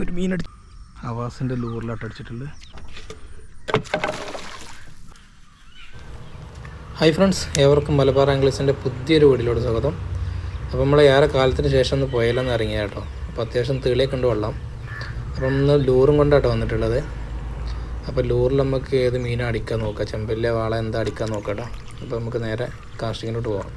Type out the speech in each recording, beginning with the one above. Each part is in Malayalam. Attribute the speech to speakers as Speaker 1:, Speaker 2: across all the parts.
Speaker 1: ഒരു മീനടിച്ച് അവാസിൻ്റെ ലൂറിലാട്ട് അടിച്ചിട്ടുണ്ട്.
Speaker 2: ഹായ് ഫ്രണ്ട്സ്, ഏവർക്കും മലബാർ ആംഗ്ലേഴ്സിൻ്റെ പുതിയൊരു വീഡിയോയിലോട് സ്വാഗതം. അപ്പോൾ നമ്മൾ ഏറെ കാലത്തിന് ശേഷം ഒന്ന് പുഴയിലൊന്ന് ഇറങ്ങിയ കേട്ടോ. അപ്പോൾ അത്യാവശ്യം തെളിയൊക്കെ ഉണ്ട് വെള്ളം. അപ്പം ഒന്ന് ലൂറും കൊണ്ടാട്ടോ വന്നിട്ടുള്ളത്. അപ്പോൾ ലൂറിൽ നമുക്ക് ഏത് മീനാണ് അടിക്കാൻ നോക്കാം, ചെമ്പല്ലിയ വാള എന്താ അടിക്കാൻ നോക്കാം കേട്ടോ. അപ്പോൾ നമുക്ക് നേരെ കാസ്റ്റിങ്ങിലോട്ട് പോകാം.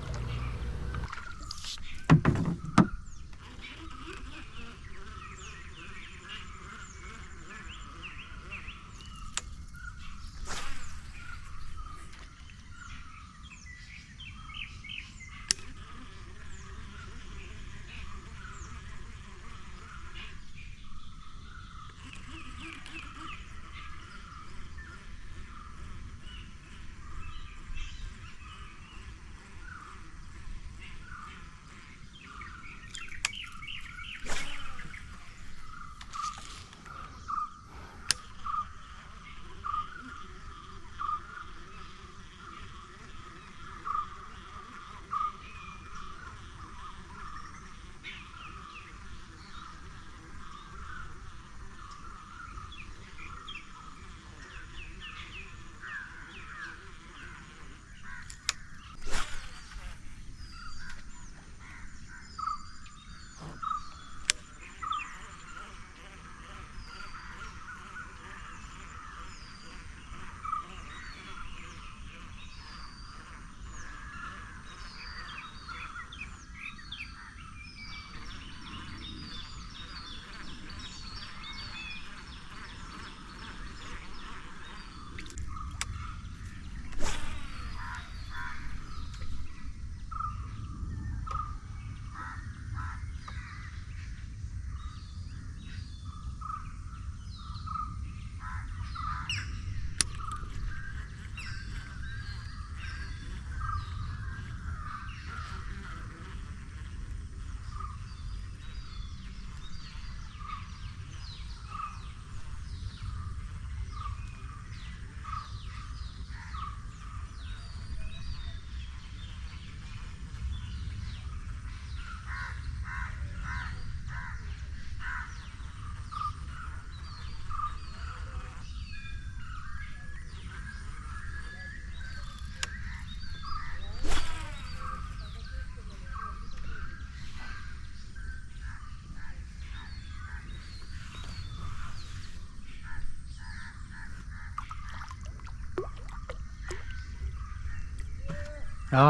Speaker 1: ആ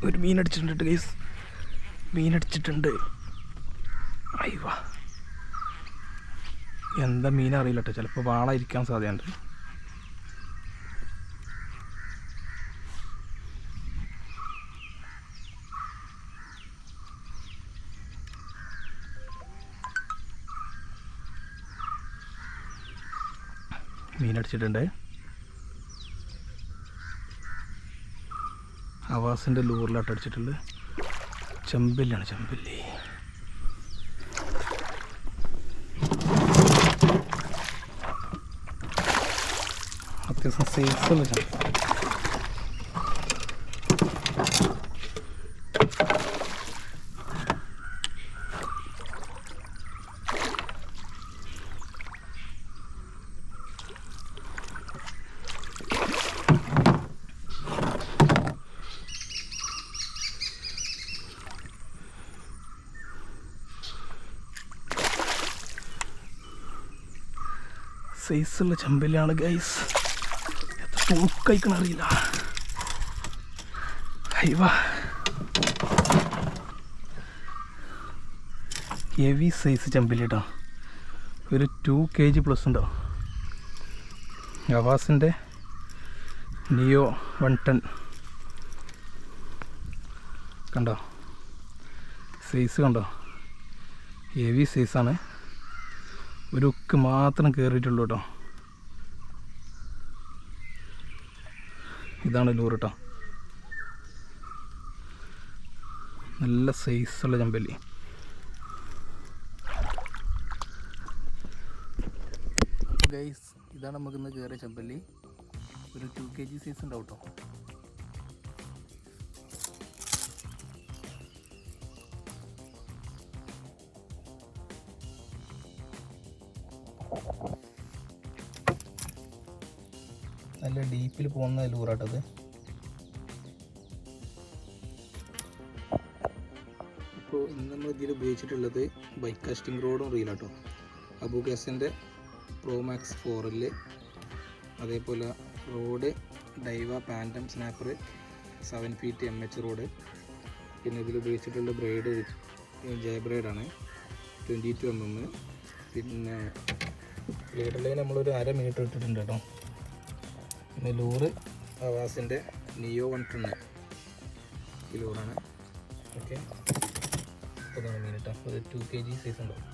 Speaker 1: ഒരു മീനടിച്ചിട്ടുണ്ട് ഗൈസ്, മീനടിച്ചിട്ടുണ്ട്. അയ്യോ, എന്താ മീൻ അറിയില്ല കേട്ടോ, ചിലപ്പോൾ വാള ഇരിക്കാൻ സാധ്യതയുണ്ട്. മീനടിച്ചിട്ടുണ്ട്. അവാസിൻ്റെ ലൂറിലാട്ട് അടിച്ചിട്ടുണ്ട്. ചെമ്പല്ലിയാണ്, ചെമ്പല്ലി. അത്യാവശ്യം സൈസുള്ള ചെമ്പല്ലി. സൈസുള്ള ചെമ്പല്ലിയാണ് ഗൈസ്. എത്ര തൂക്കയിക്കണ അറിയില്ല. അയ്യോ, ഹെവി സൈസ് ചെമ്പല്ലി കേട്ടോ. ഒരു 2 kg പ്ലസ് ഉണ്ടോ. അവാസിൻ്റെ നിയോ 110 കണ്ടോ, സൈസ് കണ്ടോ, ഹെവി സൈസാണ്. ഒരു ഉക്ക് മാത്രം കയറിയിട്ടുള്ളൂ കേട്ടോ. ഇതാണ് ലൂർ കേട്ടോ. നല്ല സൈസുള്ള ചെമ്പല്ലി. ഗൈസ്, ഇതാണ് നമുക്കിന്ന് കയറിയ ചെമ്പല്ലി. ഒരു 2 kg സൈസ് ഉണ്ടാവും കേട്ടോ. നല്ല ഡീപ്പിൽ പോകുന്ന ലൂറാട്ടത്. ഇപ്പോൾ ഇന്ന് നമ്മൾ ഇതിൽ ഉപയോഗിച്ചിട്ടുള്ളത് ബൈക്ക് കാസ്റ്റിംഗ് റോഡും റീലാട്ടോ. അബുഗാസിൻ്റെ പ്രോമാക്സ് 4L, അതേപോലെ road Daiwa Phantom Snapper 7 feet MH road. പിന്നെ ഇതിൽ ഉപയോഗിച്ചിട്ടുള്ള ബ്രൈഡ് ജയ ബ്രൈഡാണ് 22 mm. പിന്നെ ലീഡറിലേക്ക് നമ്മളൊരു 1/2 meter ഇട്ടിട്ടുണ്ട് കേട്ടോ. പിന്നെ ലൂറ് അവാസിൻ്റെ നിയോ 110 ഈ ലൂറാണ്. ഓക്കെ, അപ്പോൾ മീൻ കേട്ടോ. അത് 2 kg സൈസ് ഉണ്ടാവും.